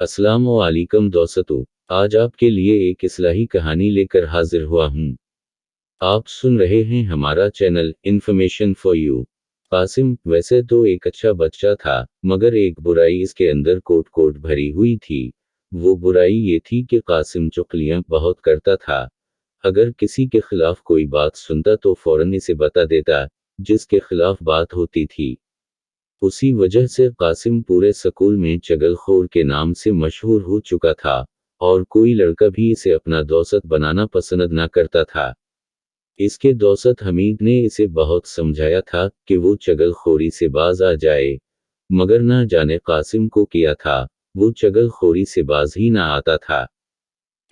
अस्सलाम वालेकुम दोस्तों, आज आपके लिए एक इस्लाही कहानी लेकर हाजिर हुआ हूँ। आप सुन रहे हैं हमारा channel information for you. Qasim वैसे तो एक अच्छा बच्चा था, मगर एक बुराई इसके अंदर कोट कोट भरी हुई थी। वो बुराई ये थी कि कासिम चुगलियां बहुत करता था। अगर किसी के खिलाफ कोई बात सुनता तो फौरन इसे बता देता, जिसके खिलाफ बात होती थी। उसी वजह से कासिम पूरे स्कूल में चगलखोर के नाम से मशहूर हो चुका था, और कोई लड़का भी इसे अपना दोस्त बनाना पसंद न करता था। इसके दोस्त हमीद ने इसे बहुत समझाया था कि वो चगलखोरी से बाज आ जाए, मगर ना जाने कासिम को क्या था, वो चगलखोरी से बाज ही ना आता था।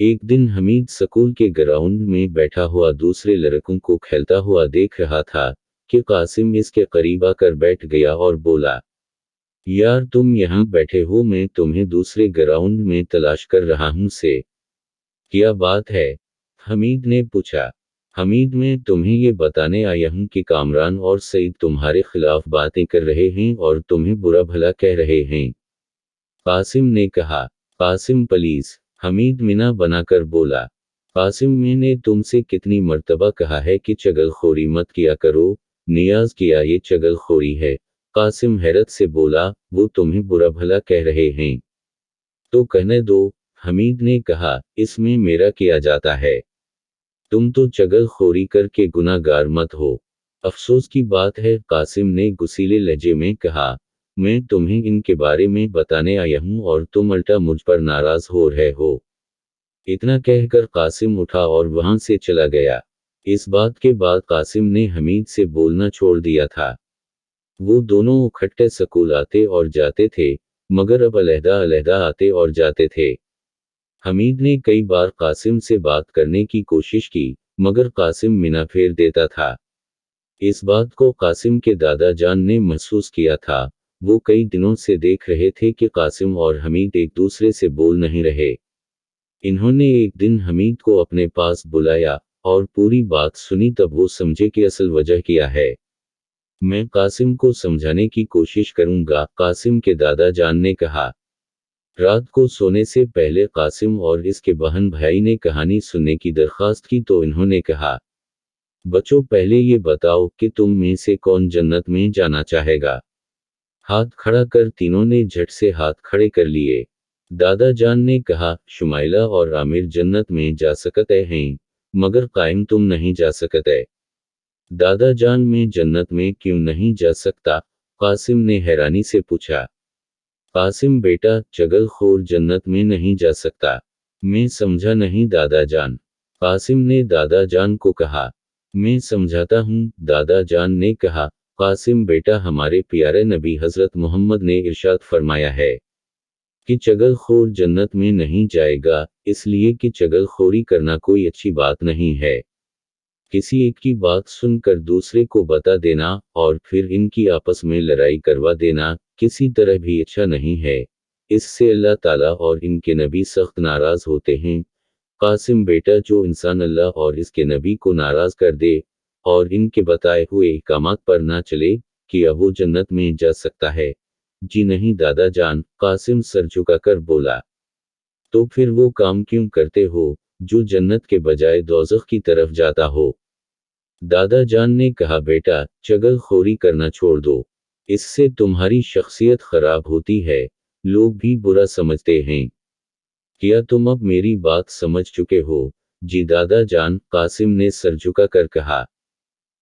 एक दिन हमीद स्कूल के ग्राउंड में बैठा हुआ दूसरे लड़कों को खेलता हुआ देख रहा था कि कासिम इसके करीब आकर बैठ गया और बोला, यार तुम यहाँ बैठे हो, मैं तुम्हें दूसरे ग्राउंड में तलाश कर रहा हूँ से। क्या बात है? हमीद ने पूछा। हमीद, मैं तुम्हें ये बताने आया हूँ कि कामरान और सईद तुम्हारे खिलाफ बातें कर रहे हैं और तुम्हें बुरा भला कह रहे हैं। कासिम ने कहा। कासिम प्लीज, हमीद मिना बनाकर बोला। कासिम, मैंने तुमसे कितनी मर्तबा कहा है कि चगलखोरी मत किया करो, नियाज किया ये चगलखोरी है। कासिम हैरत से बोला, वो तुम्हें बुरा भला कह रहे हैं तो कहने दो। हमीद ने कहा, इसमें मेरा किया जाता है? तुम तो चगलखोरी करके गुनाहगार मत हो। अफसोस की बात है, कासिम ने गुस्सीले लहजे में कहा। मैं तुम्हें इनके बारे में बताने आया हूँ और तुम उल्टा मुझ पर नाराज हो रहे हो। इतना कहकर कासिम उठा और वहां से चला गया। इस बात के बाद कासिम ने हमीद से बोलना छोड़ दिया था। वो दोनों इकट्ठे स्कूल आते और जाते थे, मगर अब अलहदा अलहदा आते और जाते थे। हमीद ने कई बार कासिम से बात करने की कोशिश की, मगर कासिम मिना फेर देता था। इस बात को कासिम के दादा जान ने महसूस किया था। वो कई दिनों से देख रहे थे कि कासिम और हमीद एक दूसरे से बोल नहीं रहे। इन्होंने एक दिन हमीद को अपने पास बुलाया और पूरी बात सुनी, तब वो समझे कि असल वजह क्या है। मैं कासिम को समझाने की कोशिश करूंगा, कासिम के दादा जान ने कहा। रात को सोने से पहले कासिम और इसके बहन भाई ने कहानी सुनने की दरख्वास्त की तो इन्होंने कहा, बच्चों पहले ये बताओ कि तुम में से कौन जन्नत में जाना चाहेगा। हाथ खड़ा कर तीनों ने झट से हाथ खड़े कर लिए। दादा जान ने कहा, शुमाइला और आमिर जन्नत में जा सकते हैं, मगर कायम तुम नहीं जा सकते। दादा जान, मैं जन्नत में क्यों नहीं जा सकता? कासिम ने हैरानी से पूछा। कासिम बेटा, चगलखोर जन्नत में नहीं जा सकता। मैं समझा नहीं दादा जान। कासिम ने दादा जान को कहा। मैं समझाता हूँ, दादा जान ने कहा। कासिम बेटा, हमारे प्यारे नबी हजरत मोहम्मद ने इरशाद फरमाया है कि चगलखोर जन्नत में नहीं जाएगा, इसलिए कि चगलखोरी करना कोई अच्छी बात नहीं है। किसी एक की बात सुनकर दूसरे को बता देना और फिर इनकी आपस में लड़ाई करवा देना किसी तरह भी अच्छा नहीं है। इससे अल्लाह ताला और इनके नबी सख्त नाराज होते हैं। कासिम बेटा, जो इंसान अल्लाह और इसके नबी को नाराज कर दे और इनके बताए हुए अहकामात पर ना चले, क्या वो जन्नत में जा सकता है? जी नहीं दादा जान, कासिम सर झुकाकर बोला। तो फिर वो काम क्यों करते हो, जो जन्नत के बजाय दोज़ख की तरफ जाता हो? दादा जान ने कहा, बेटा, चगलखोरी करना छोड़ दो। इससे तुम्हारी शख्सियत खराब होती है, लोग भी बुरा समझते हैं। क्या तुम अब मेरी बात समझ चुके हो? जी दादा जान, कासिम ने सर झुकाकर कहा।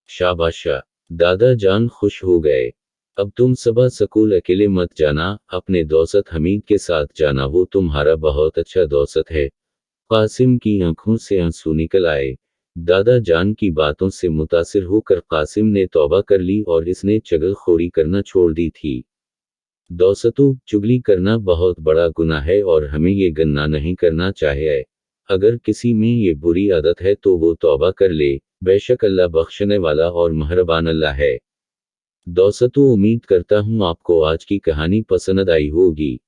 शाबाश! दादा जान खुश हो गए। अब तुम सुबह स्कूल अकेले मत जाना, अपने दोस्त हमीद के साथ जाना, वो तुम्हारा बहुत अच्छा दोस्त है। कासिम की आंखों से आंसू निकल आए। दादा जान की बातों से मुतासिर होकर कासिम ने तौबा कर ली और इसने चगलखोरी करना छोड़ दी थी। दोस्तों, चुगली करना बहुत बड़ा गुनाह है और हमें ये गन्ना नहीं करना चाहिए। अगर किसी में ये बुरी आदत है तो वो तौबा कर ले, बेशक अल्लाह बख्शने वाला और मेहरबान अल्लाह है। दोस्तों, उम्मीद करता हूँ आपको आज की कहानी पसंद आई होगी।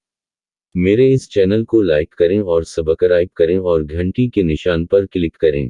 मेरे इस चैनल को लाइक करें और सब्सक्राइब करें और घंटी के निशान पर क्लिक करें।